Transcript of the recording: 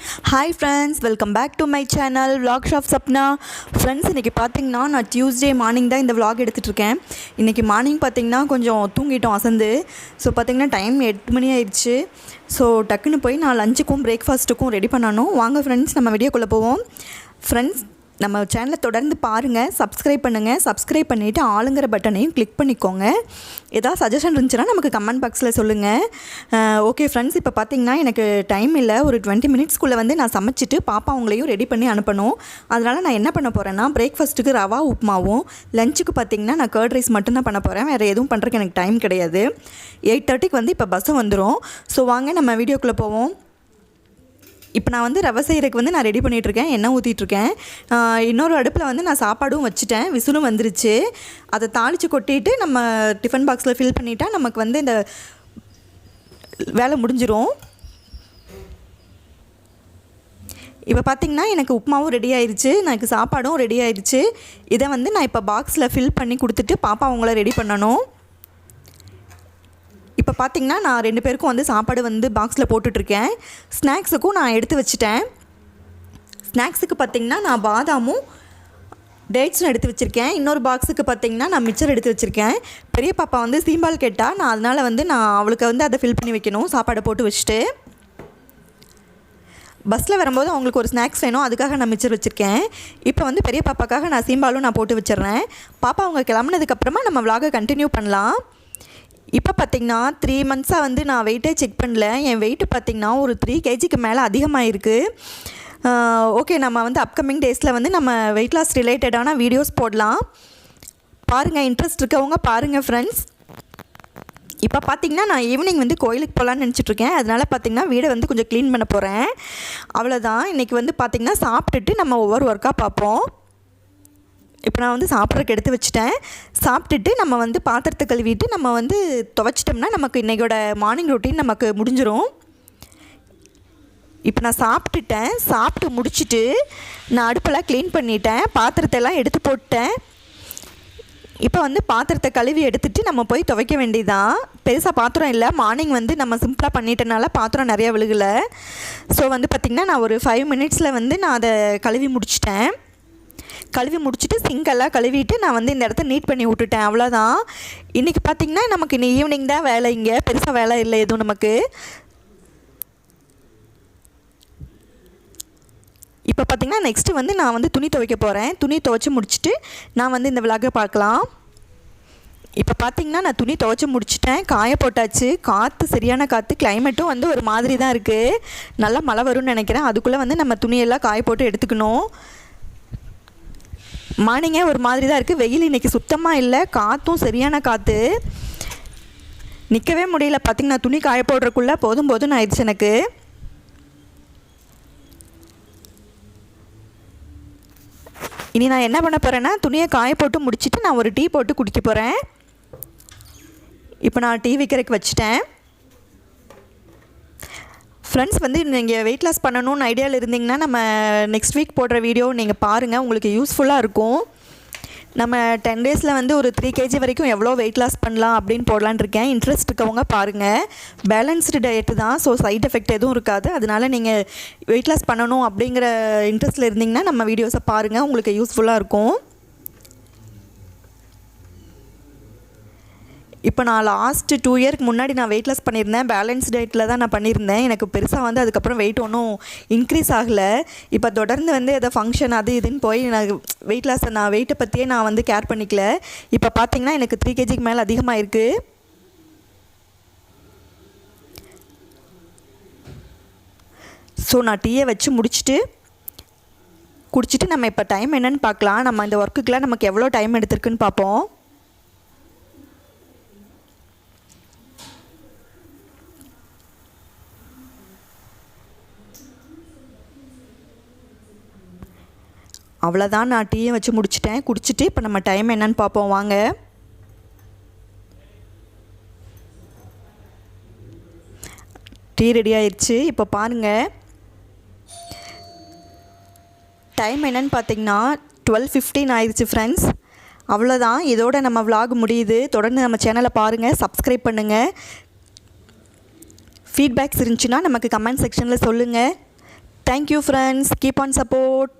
Hi friends, welcome back to my channel vlog of Shapna. Friends, இன்னைக்கு பாத்தீங்கன்னா நான் Tuesday morning தான் இந்த vlog எடுத்துட்டு இருக்கேன். இன்னைக்கு மார்னிங் பாத்தீங்கன்னா கொஞ்சம் தூங்கிட்டோம் அசந்து. சோ பாத்தீங்கன்னா டைம் 8 மணி ஆயிடுச்சு. சோ டக்குன்னு போய் நான் லஞ்சுக்கும் பிரேக்ஃபாஸ்ட்டுக்கும் ரெடி பண்ணனும். வாங்க friends நம்ம வீடியோக்குள்ள போவோம். Friends நம்ம சேனலை தொடர்ந்து பாருங்கள், சப்ஸ்கிரைப் பண்ணுங்கள். சப்ஸ்கிரைப் பண்ணிவிட்டு ஆளுங்கிற பட்டனையும் கிளிக் பண்ணிக்கோங்க. ஏதாவது சஜஷன் இருந்துச்சுன்னா நமக்கு கமெண்ட் பாக்ஸில் சொல்லுங்கள். ஓகே ஃப்ரெண்ட்ஸ், இப்போ பார்த்தீங்கன்னா எனக்கு டைம் இல்லை. ஒரு 20 மினிட்ஸ்க்குள்ளே வந்து நான் சமைச்சிட்டு பாப்பா அவங்களையும் ரெடி பண்ணி அனுப்பணும். அதனால் நான் என்ன பண்ண போகிறேன்னா பிரேக்ஃபாஸ்ட்டுக்கு ரவா உப்புமாவும், லஞ்சுக்கு பார்த்தீங்கன்னா நான் கர்ட் ரைஸ் மட்டும்தான் பண்ண போகிறேன். வேறு எதுவும் பண்ணுறதுக்கு எனக்கு டைம் கிடையாது. 8:30க்கு வந்து இப்போ பஸ்ஸும் வந்துடும். ஸோ வாங்க நம்ம வீடியோக்குள்ளே போவோம். இப்போ நான் வந்து ரவை செய்கிறதுக்கு வந்து நான் ரெடி பண்ணிகிட்ருக்கேன், எண்ணெய் ஊற்றிட்டுருக்கேன். இன்னொரு அடுப்பில் வந்து நான் சாப்பாடும் வச்சுட்டேன், விசிலும் வந்துருச்சு. அதை தாளித்து கொட்டிட்டு நம்ம டிஃபன் பாக்ஸில் ஃபில் பண்ணிட்டா நமக்கு வந்து இந்த வேலை முடிஞ்சிரும். இப்போ பார்த்திங்கன்னா எனக்கு உப்புமாவும் ரெடி ஆயிடுச்சு, எனக்கு சாப்பாடும் ரெடி ஆயிடுச்சு. இதை வந்து நான் இப்போ பாக்ஸில் ஃபில் பண்ணி கொடுத்துட்டு பாப்பா அவங்கள ரெடி பண்ணணும். இப்போ பார்த்திங்கன்னா நான் 2 பேருக்கும் வந்து சாப்பாடு வந்து பாக்ஸில் போட்டுட்ருக்கேன். ஸ்நாக்ஸுக்கும் நான் எடுத்து வச்சுட்டேன். ஸ்நாக்ஸுக்கு பார்த்திங்கன்னா நான் பாதாமும் டேட்ஸும் எடுத்து வச்சுருக்கேன். இன்னொரு பாக்ஸுக்கு பார்த்திங்கன்னா நான் மிச்சர் எடுத்து வச்சுருக்கேன். பெரிய பாப்பா வந்து சீம்பால் கேட்டால் நான் அதனால் வந்து நான் அவளுக்கு வந்து அதை ஃபில் பண்ணி வைக்கணும் சாப்பாடை போட்டு வச்சுட்டு. பஸ்ஸில் வரும்போது அவங்களுக்கு ஒரு ஸ்நாக்ஸ் வேணும், அதுக்காக நான் மிச்சர் வச்சுருக்கேன். இப்போ வந்து பெரிய பாப்பாக்காக நான் சீம்பாலும் நான் போட்டு வச்சிடுறேன். பாப்பா அவங்க கிளம்புனதுக்கப்புறமா நம்ம விலாகை கண்டினியூ பண்ணலாம். இப்போ பார்த்திங்கன்னா 3 மந்த்ஸாக வந்து நான் வெயிட்டே செக் பண்ணல. என் வெயிட்டு பார்த்திங்கன்னா ஒரு 3 kgக்கு மேலே அதிகமாக இருக்குது. ஓகே, நம்ம வந்து அப்கமிங் டேஸில் வந்து நம்ம வெயிட் லாஸ் ரிலேட்டடான வீடியோஸ் போடலாம். பாருங்கள், இன்ட்ரெஸ்ட் இருக்கவங்க பாருங்கள் ஃப்ரெண்ட்ஸ். இப்போ பார்த்திங்கன்னா நான் ஈவினிங் வந்து கோயிலுக்கு போகலான்னு நினச்சிட்ருக்கேன். அதனால் பார்த்திங்கன்னா வீடை வந்து கொஞ்சம் க்ளீன் பண்ண போகிறேன். அவ்வளோதான். இன்றைக்கி வந்து பார்த்திங்கன்னா சாப்பிட்டுட்டு நம்ம ஒவ்வொரு ஒர்க்காக பார்ப்போம். இப்போ நான் வந்து சாப்பிட்றதுக்கு எடுத்து வச்சுட்டேன். சாப்பிட்டுட்டு நம்ம வந்து பாத்திரத்தை கழுவிட்டு நம்ம வந்து துவைச்சிட்டோம்னா நமக்கு இன்றைக்கோட மார்னிங் ரொட்டீன் நமக்கு முடிஞ்சிடும். இப்போ நான் சாப்பிட்டுட்டேன். சாப்பிட்டு முடிச்சுட்டு நான் அடுப்பெல்லாம் க்ளீன் பண்ணிட்டேன், பாத்திரத்தெல்லாம் எடுத்து போட்டேன். இப்போ வந்து பாத்திரத்தை கழுவி எடுத்துகிட்டு நம்ம போய் துவைக்க வேண்டியதான். பெருசாக பாத்திரம் இல்லை, மார்னிங் வந்து நம்ம சிம்பிளாக பண்ணிட்டனால பாத்திரம் நிறையா விழுகலை. ஸோ வந்து பார்த்திங்கன்னா நான் ஒரு 5 மினிட்ஸில் வந்து நான் அதை கழுவி முடிச்சிட்டேன். கழுவி முடிச்சுட்டு சிங்கெல்லாம் கழுவிட்டு நான் வந்து இந்த இடத்த நீட் பண்ணி விட்டுட்டேன். அவ்வளோதான். இன்றைக்கி பார்த்திங்கன்னா நமக்கு இன்னும் ஈவினிங் தான் வேலை, இங்கே பெருசாக வேலை இல்லை எதுவும் நமக்கு. இப்போ பார்த்திங்கன்னா நெக்ஸ்ட்டு வந்து நான் வந்து துணி துவைக்க போகிறேன். துணி துவைச்சி முடிச்சுட்டு நான் வந்து இந்த விலாகை பார்க்கலாம். இப்போ பார்த்திங்கன்னா நான் துணி துவைச்சி முடிச்சிட்டேன், காய போட்டாச்சு. காற்று சரியான காற்று, கிளைமேட்டும் வந்து ஒரு மாதிரி தான் இருக்குது. நல்லா மழை வரும்னு நினைக்கிறேன். அதுக்குள்ளே வந்து நம்ம துணியெல்லாம் காய போட்டு எடுத்துக்கணும். மார்னிங்கே ஒரு மாதிரி தான் இருக்குது. வெயில் இன்றைக்கி சுத்தமாக இல்லை, காற்றும் சரியான காற்று, நிற்கவே முடியல. பார்த்திங்கன்னா துணி காய போடுறதுக்குள்ளே போதும் ஆயிடுச்சு எனக்கு. இனி நான் என்ன பண்ண போகிறேன்னா துணியை காய போட்டு முடிச்சுட்டு நான் ஒரு டீ போட்டு குடிக்க போகிறேன். இப்போ நான் டீ வைக்கிறதுக்கு வச்சுட்டேன். ஃப்ரெண்ட்ஸ் வந்து நீங்கள் வெயிட் லாஸ் பண்ணணும்னு ஐடியாவில் இருந்தீங்கன்னா நம்ம நெக்ஸ்ட் வீக் போடுற வீடியோ நீங்கள் பாருங்கள், உங்களுக்கு யூஸ்ஃபுல்லாக இருக்கும். நம்ம 10 டேஸில் வந்து ஒரு 3 kg வரைக்கும் எவ்வளோ வெயிட் லாஸ் பண்ணலாம் அப்படின்னு போடலான்னு இருக்கேன். இன்ட்ரெஸ்ட் இருக்கவங்க பாருங்கள். பேலன்ஸ்டு டயட்டு தான், ஸோ சைட் எஃபெக்ட் எதுவும் இருக்காது. அதனால் நீங்கள் வெயிட் லாஸ் பண்ணணும் அப்படிங்கிற இன்ட்ரெஸ்ட்டில் இருந்தீங்கன்னா நம்ம வீடியோஸை பாருங்கள், உங்களுக்கு யூஸ்ஃபுல்லாக இருக்கும். இப்போ நான் லாஸ்ட்டு 2 இயர்க்கு முன்னாடி நான் வெயிட் லாஸ் பண்ணியிருந்தேன். பேலன்ஸ் டயட்டில் தான் நான் பண்ணியிருந்தேன். எனக்கு பெருசாக வந்து அதுக்கப்புறம் வெயிட் ஒன்றும் இன்க்ரீஸ் ஆகலை. இப்போ தொடர்ந்து வந்து எதோ ஃபங்க்ஷன் அது இதுன்னு போய் நான் வெயிட் லாஸை நான் வெயிட்டை பற்றியே நான் வந்து கேர் பண்ணிக்கல. இப்போ பார்த்திங்கன்னா எனக்கு 3 kgக்கு மேலே அதிகமாக இருக்குது. ஸோ நான் டீயை வச்சு முடிச்சுட்டு குடிச்சிட்டு நம்ம இப்போ டைம் என்னென்னு பார்க்கலாம். நம்ம இந்த ஒர்க்குக்கெலாம் நமக்கு எவ்வளோ டைம் எடுத்திருக்குன்னு பார்ப்போம். அவ்வளோதான், நான் டீயை வச்சு முடிச்சிட்டேன். குடிச்சிட்டு இப்போ நம்ம டைம் என்னன்னு பார்ப்போம் வாங்க. டீ ரெடி ஆயிடுச்சு. இப்போ பாருங்கள் டைம் என்னன்னு பார்த்திங்கன்னா 12:15 ஆயிடுச்சு ஃப்ரெண்ட்ஸ். அவ்வளோதான், இதோட நம்ம vlog முடியுது. தொடர்ந்து நம்ம சேனலை பாருங்கள், சப்ஸ்கிரைப் பண்ணுங்கள். ஃபீட்பேக்ஸ் இருந்துச்சுன்னா நமக்கு கமெண்ட் செக்ஷனில் சொல்லுங்கள். Thank you friends, keep on support.